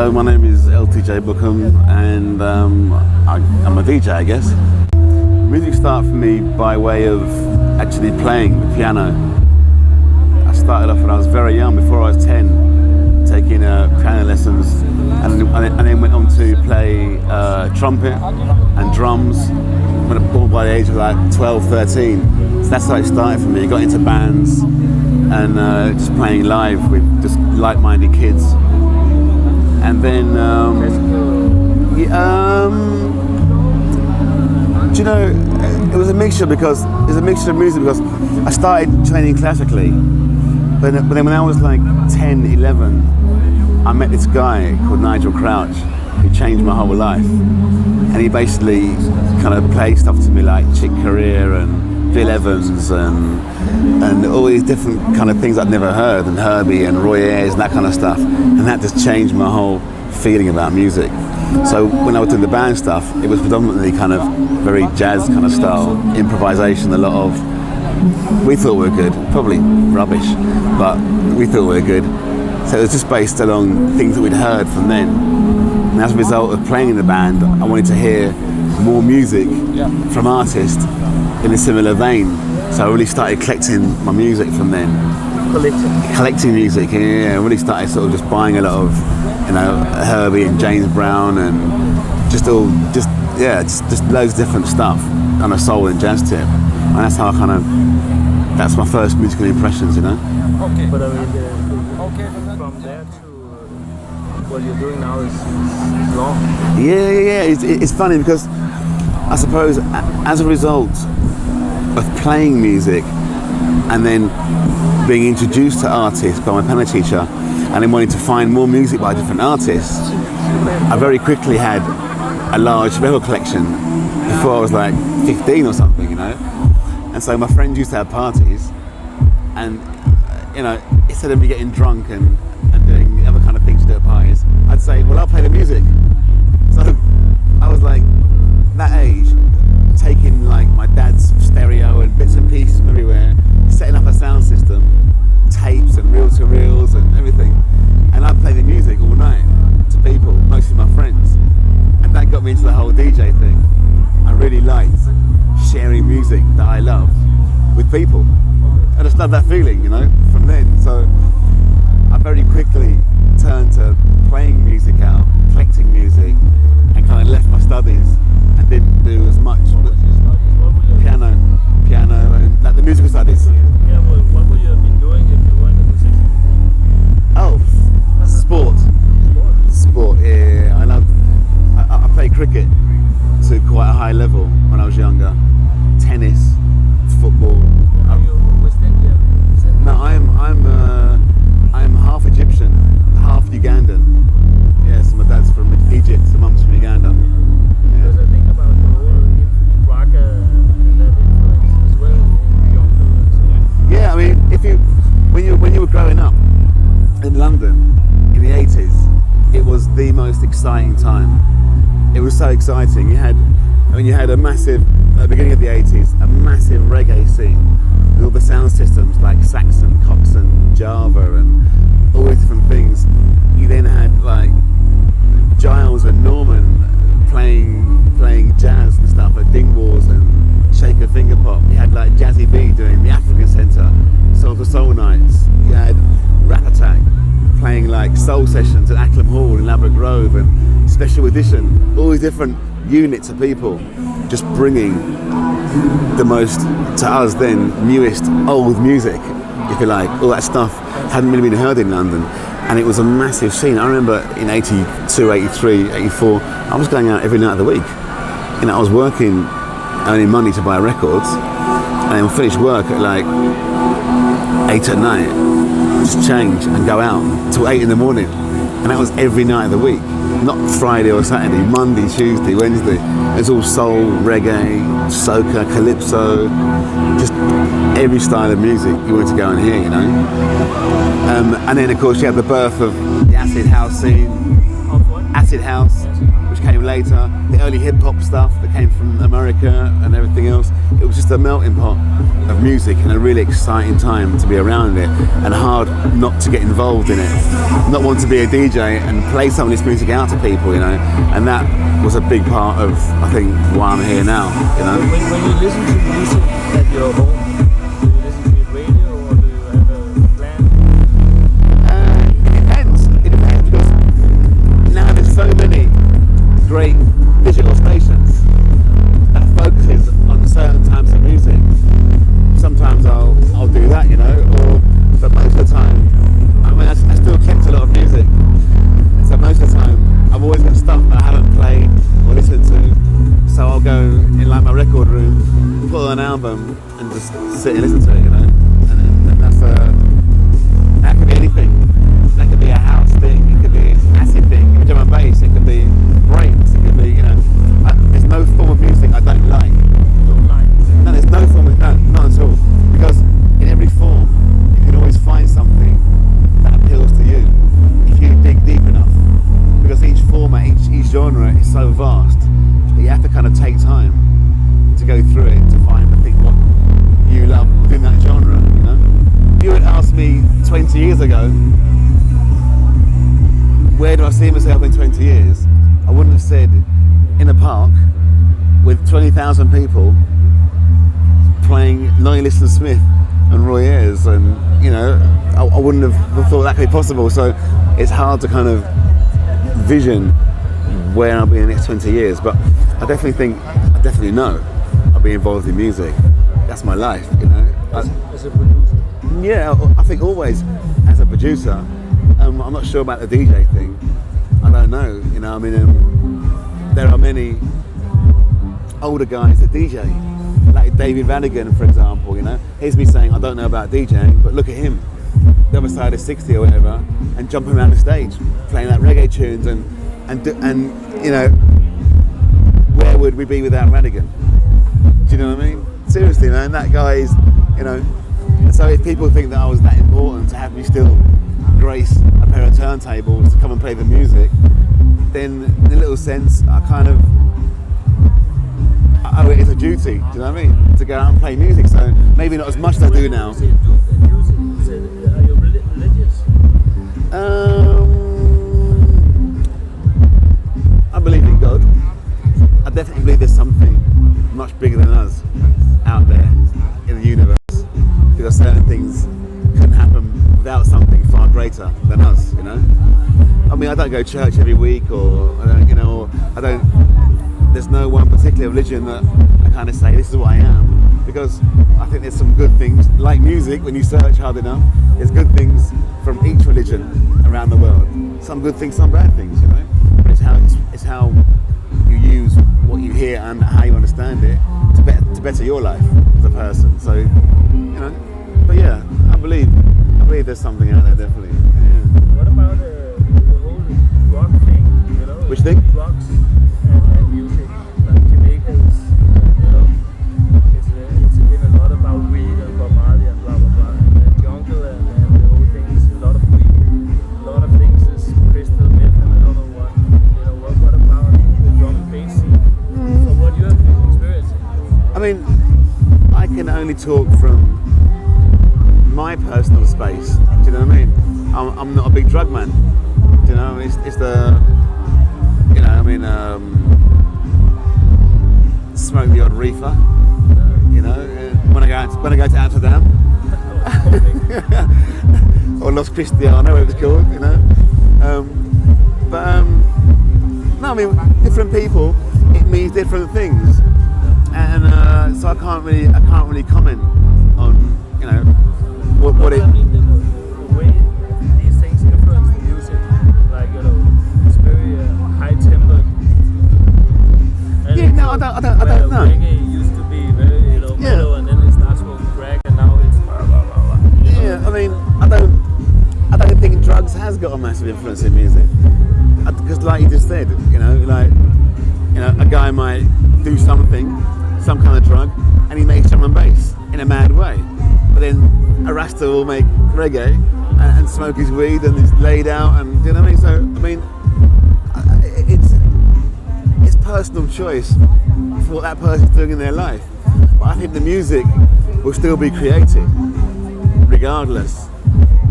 Hello, my name is LTJ Bukem, and I'm a DJ, I guess. Music started for me by way of actually playing the piano. I started off when I was very young, before I was 10, taking piano lessons, and then went on to play trumpet and drums. When I was born by the age of like 12, 13. So that's how it started for me. I got into bands and just playing live with just like-minded kids. And then, do you know, it was a mixture of music because I started training classically. But then when I was like 10, 11, I met this guy called Nigel Crouch who changed my whole life. And he basically kind of played stuff to me like Chick Corea and Bill Evans and all these different kind of things I'd never heard, and Herbie and Roy Ayers and that kind of stuff. And that just changed my whole feeling about music. So when I was doing the band stuff, it was predominantly kind of very jazz kind of style, improvisation, a lot of, we thought we were good, probably rubbish, but we thought we were good. So it was just based along things that we'd heard from then. And as a result of playing in the band, I wanted to hear more music from artists in a similar vein. So I really started collecting my music from then. Collecting music, yeah. I really started sort of just buying a lot of, Herbie and James Brown and just loads of different stuff on a soul and jazz tip. And that's how that's my first musical impressions, Okay. But from there to what you're doing now is long. Yeah. It's funny because I suppose as a result of playing music and then being introduced to artists by my piano teacher and then wanting to find more music by different artists, I very quickly had a large record collection before I was like 15 or something, And so my friends used to have parties and, instead of me getting drunk and doing other kind of things to do at parties, I'd say, well, I'll play the music. So I was like, that age, taking like my dad's stereo and bits and pieces from everywhere, setting up a sound system, tapes and reel-to-reels and everything, and I'd play the music all night to people, mostly my friends, and that got me into the whole DJ thing. I really liked sharing music that I love with people. I just love that feeling, from then. So I very quickly turned to playing music out, collecting music, and kind of left my studies and didn't do as much, but piano and like the musical studies. Yeah, well, what would you have been doing if you weren't a musician? Oh, sport. Yeah. I played cricket to quite a high level when I was younger. Tennis, football. Are you West Indian? No, I'm half Egyptian, half Ugandan. Yes, my dad's from Egypt, so mum's from Uganda. Because I think about the whole raga and that influence as well in young people. Yeah, I mean, when you were growing up in London in the 80s, it was the most exciting time. It was so exciting. You had a massive, at the beginning of the 80s, a massive reggae scene with all the sound systems like Saxon, Coxsone, Java and all these different things. You then had like Giles and Norman playing jazz and stuff at Dingwalls and Shaker Finger Pop. You had like Jazzy B doing the African Centre, Soul for Soul Nights. You had Rap Attack playing like soul sessions at Acklam Hall in Ladbroke Grove and Special Edition. All these different units of people just bringing the most, to us then, newest old music, if you like. All that stuff hadn't really been heard in London, and it was a massive scene. I remember in 82, 83, 84, I was going out every night of the week. I was working, earning money to buy records, and then finish work at like 8 at night, just change and go out till 8 in the morning. And that was every night of the week, not Friday or Saturday, Monday, Tuesday, Wednesday. It was all soul, reggae, soca, calypso, just every style of music you wanted to go and hear, And then of course you had the birth of the acid house scene, acid house, which came later, the early hip hop stuff that came from America and everything else. It was just a melting pot of music and a really exciting time to be around it, and hard not to get involved in it, not want to be a DJ and play some of this music out to people, you know. And that was a big part of, I think, why I'm here now, you know. When you listen to music at your home, do you listen to radio or do you have a plan? It depends because now there's so many great digital stations that focuses on certain types of music. Sometimes I'll do that, you know, but most of the time, I mean, I still kept a lot of music. So most of the time, I've always got stuff that I haven't played or listened to. So I'll go in like my record room, put on an album, and just sit and listen to it, you know. And that's that could be anything. That could be a house thing. It could be an acid thing. It could be drum and bass. It could be breaks. It could be, you know. There's no form of music I don't like. No, there's no form of not at all. Because in every form, you can always find something that appeals to you if you dig deep enough. Because each format, each genre is so vast that you have to kind of take time to go through it to find, I think, what you love within that genre, you know? If you had asked me 20 years ago, where do I see myself in 20 years? I wouldn't have said in a park with 20,000 people playing Lonnie Liston Smith and Roy Ayers, and, you know, I wouldn't have thought that could be possible. So it's hard to kind of vision where I'll be in the next 20 years, but I definitely know I'll be involved in music. That's my life, you know. As a producer? Yeah, I think always as a producer. I'm not sure about the DJ thing. I don't know, you know. I mean, there are many older guys that DJ, like David Vadigan, for example, you know. Here's me saying I don't know about DJing, but look at him, the other side of 60 or whatever, and jumping around the stage, playing like reggae tunes, and you know, where would we be without Vadigan? Do you know what I mean? Seriously, man, that guy is, you know. And so if people think that I was that important to have me still grace a pair of turntables to come and play the music, then in a little sense, I owe it as a duty, do you know what I mean? To go out and play music, so maybe not as much as I do now. Are you religious? I believe in God. I definitely believe there's something much bigger than us out there in the universe, because certain things couldn't happen without something far greater than us, you know? I mean, I don't go to church every week, or there's no one particular religion that I kind of say this is what I am, because I think there's some good things, like music, when you search hard enough, there's good things from each religion around the world. Some good things, some bad things, you know? But it's how you use what you hear and how you understand it to better your life as a person. So, you know, but yeah, I believe there's something out there, definitely. Yeah. What about the whole rock thing, you know? Which thing? Rocks and music, like Jamaica's, you know, it's been a lot about weed and Bob Marley and blah blah blah, and jungle and the whole thing is a lot of weed, a lot of things is crystal meth and I don't know what, you know, what about the drum and bass scene? So what you have been experiencing? I mean, I can only talk from my personal space. Do you know what I mean? I'm not a big drug man. Do you know? It's the, you know, I mean, smoke the odd reefer. You know, when I go to Amsterdam or Los Cristiano, whatever it's called. You know, no, I mean, different people, it means different things, and so I can't really comment on, you know, what it. I mean, the way these things influence the music, like, you know, it's very high tempered. Yeah, no, I don't know. Reggae used to be very, you know, mellow, and then it starts with crack, and now it's blah blah blah blah. Yeah, I mean, I don't think drugs has got a massive influence in music, because like you just said, you know, like, you know, a guy might do something, some kind of drug, and he makes drum and bass in a mad way. But then a Rasta will make reggae and smoke his weed and is laid out, and, you know what I mean? So, I mean, personal choice for what that person's doing in their life. But I think the music will still be created, regardless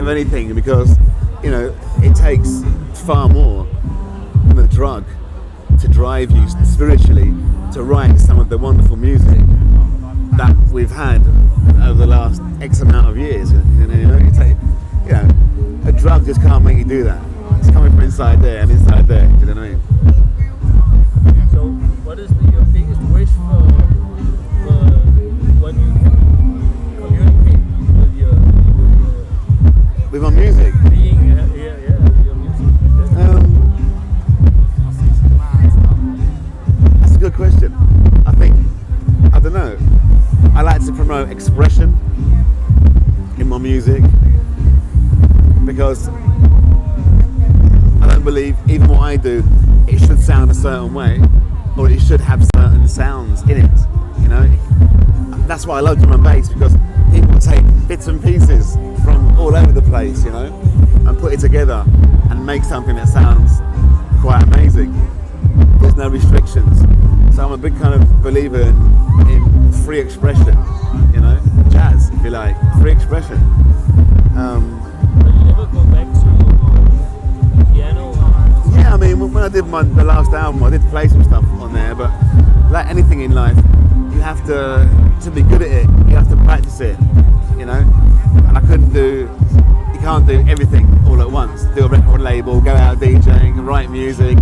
of anything, because, you know, it takes far more than a drug to drive you spiritually to write some of the wonderful music that we've had over the last X amount of years. You know, a drug just can't make you do that. It's coming from inside there and inside there. Do you know what I mean? So, what is your biggest wish for when you can communicate with my music? Being your music. That's a good question. I don't know. I like to promote expression in my music because I don't believe even what I do, it should sound a certain way or it should have certain sounds in it. You know, that's why I love drum and bass, because people take bits and pieces from all over the place, you know, and put it together and make something that sounds quite amazing. There's no restrictions. So I'm a big kind of believer in free expression, you know, jazz, if you like, free expression. But you never go back to piano? Yeah, I mean, when I did the last album, I did play some stuff on there, but like anything in life, you have to be good at it, you have to practice it, you know, and you can't do everything all at once. Do a record label, go out DJing, write music,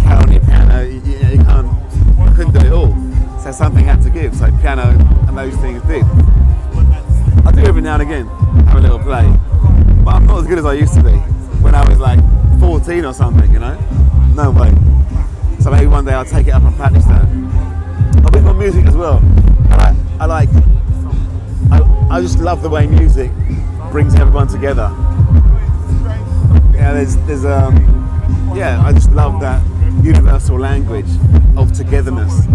carry on your piano, you can't. I couldn't do it all, so something had to give. So piano and those things did. I do every now and again have a little play, but I'm not as good as I used to be when I was like 14 or something, you know. No way. So maybe one day I'll take it up and practice that. But with my music as well, I just love the way music brings everyone together. Yeah, I just love that universal language of togetherness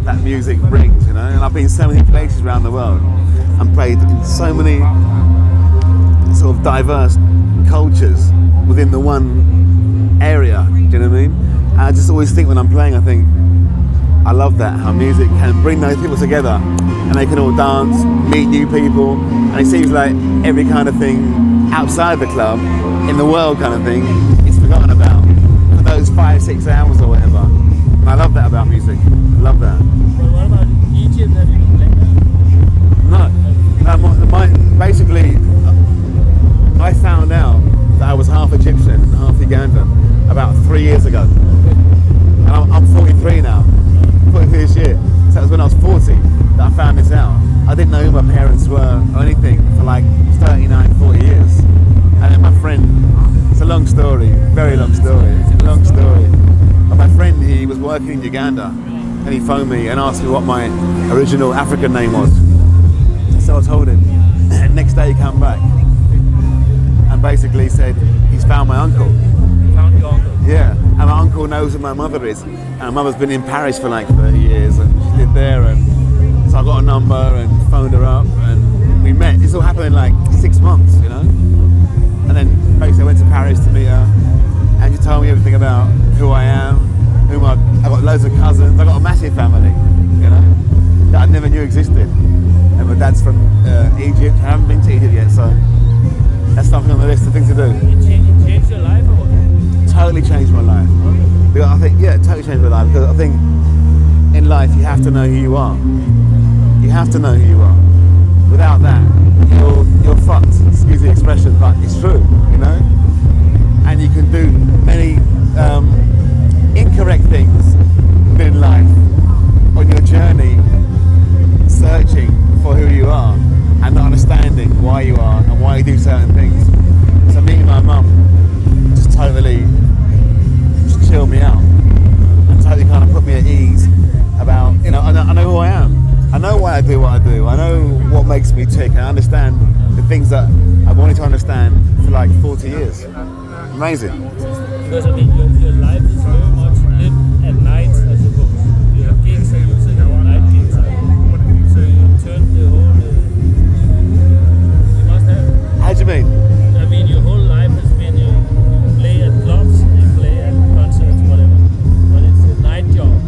that music brings, you know. And I've been so many places around the world and played in so many sort of diverse cultures within the one area. Do you know what I mean? And I just always think when I'm playing, I love that, how music can bring those people together and they can all dance, meet new people, and it seems like every kind of thing outside the club, in the world kind of thing, is forgotten about for those 5-6 hours or whatever. And I love that about music. I love that. Well, what about Egypt? Have you been playing that? No, basically, I found out that I was half Egyptian and half Ugandan about 3 years ago. And I'm 43 now. 43 this year. So it was when I was 40 that I found this out. I didn't know who my parents were or anything for like 39, 40 years. And then my friend, it's a long story, very long story, it's a long story. But my friend, he was working in Uganda and he phoned me and asked me what my original African name was. So I told him. And next day he came back and basically said he's found my uncle. Found your uncle? Yeah, and my uncle knows who my mother is. And my mother's been in Paris for like 30 years and she lived there, and so I got a number and phoned her up and we met. This all happened in like 6 months, you know? And then basically I went to Paris to meet her and she told me everything about who I am, I got loads of cousins, I got a massive family, you know, that I never knew existed. And my dad's from Egypt. I haven't been to Egypt yet, so that's something on the list of things to do. It changed your life or what? Totally changed my life. Because I think, totally changed my life. Because I think in life you have to know who you are. You have to know who you are. Without that, you're fucked. Excuse the expression, but it's true, you know. And you can do many incorrect things within life on your journey, searching for who you are and not understanding why you are and why you do certain things. So meeting my mum just totally just chilled me out and totally kind of put me at ease about, you know, I know who I am. I know why I do what I do. I know what makes me tick. I understand the things that I wanted to understand for like 40 years. Amazing. Because I mean, your life is very much lived at night, I suppose. You have gigs and music and night gigs. So you turn the whole... you must have... How do you mean? I mean, your whole life has been you play at clubs, you play at concerts, whatever. But it's a night job.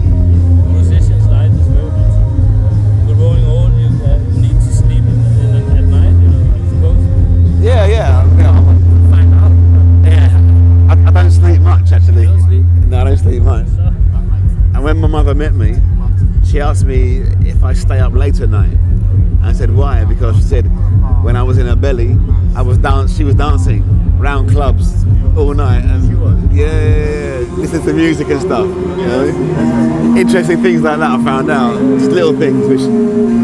she asked me if I stay up late at night. I said why? Because she said when I was in her belly, she was dancing round clubs all night, and listening to music and stuff. You know, interesting things like that I found out. Just little things which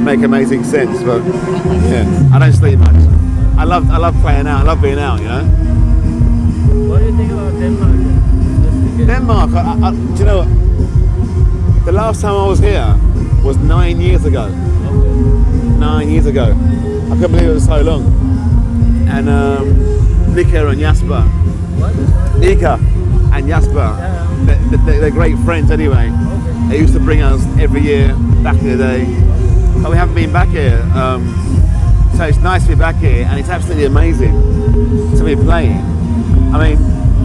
make amazing sense. But yeah, I don't sleep much. I love playing out. I love being out. You know. What do you think about Denmark? Denmark. Do you know what? The last time I was here was 9 years ago. 9 years ago. I couldn't believe it was so long. And Nika and Jasper. What? Nika and Jasper. They're great friends anyway. Okay. They used to bring us every year back in the day. But we haven't been back here. So it's nice to be back here, and it's absolutely amazing to be playing. I mean,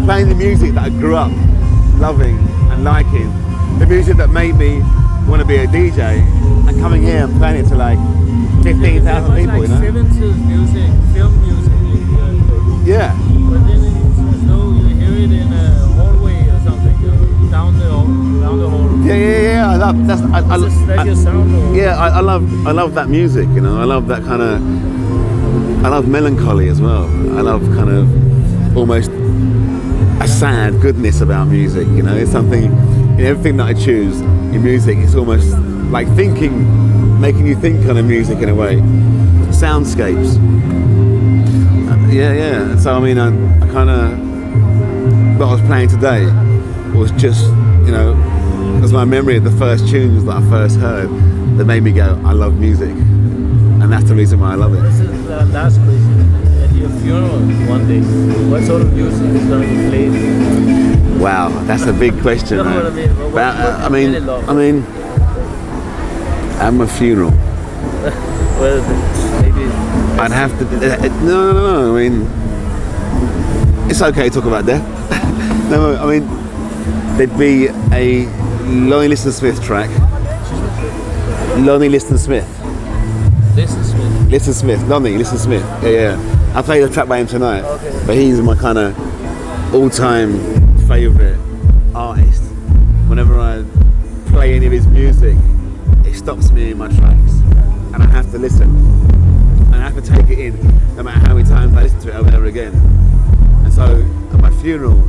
playing the music that I grew up loving and liking. The music that made me want to be a DJ, and coming here and playing it to like 15,000 people, like you know? 70s music, film music. Yeah. But then it's as though you hear it in a hallway or something, down the hall. Yeah. I love Is that your sound? Or? Yeah, I love that music. You know, I love that kind of. I love melancholy as well. I love kind of almost a sad goodness about music. You know, it's something in everything that I choose in music. It's almost like making you think kind of music in a way. Soundscapes. Yeah. So I mean, I kind of what I was playing today was just, you know, was my memory of the first tunes that I first heard that made me go, I love music, and that's the reason why I love it. This is the last question. At your funeral one day, what sort of music is going to be played? Wow, that's a big question. You know what I mean? What I do you really love? mean, at my funeral, Well, maybe I'd have to. No. I mean, it's okay to talk about death. No, I mean, there'd be a Lonnie Liston Smith track. Lonnie Liston Smith. Liston Smith. Yeah. I play the track by him tonight. Okay. But he's my kind of all-time favourite artist. Whenever I play any of his music, it stops me in my tracks, and I have to listen. And I have to take it in, no matter how many times I listen to it over and over again. And so, at my funeral,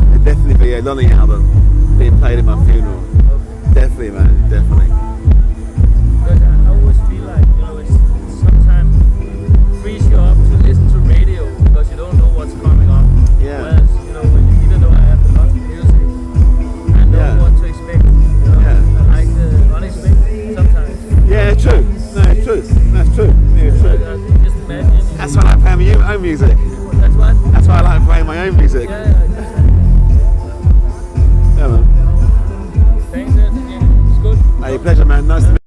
there'd definitely be a Lonnie album being played at my funeral. Okay. Definitely, man, definitely. But I always feel like, you know, it's sometimes frees you up to listen to radio because you don't know what's coming up. Yeah. Whereas, you know, even though I have a lot of music, I know what to expect. You know? I like the unexpected sometimes. Yeah, true. No, it's true. That's true. Yeah, it's true. Just imagine. That's why I like playing my own music. That's what? That's why I like playing my own music. Yeah, Yeah, man. thanks, it's good. Hey, pleasure, man. Nice to meet you.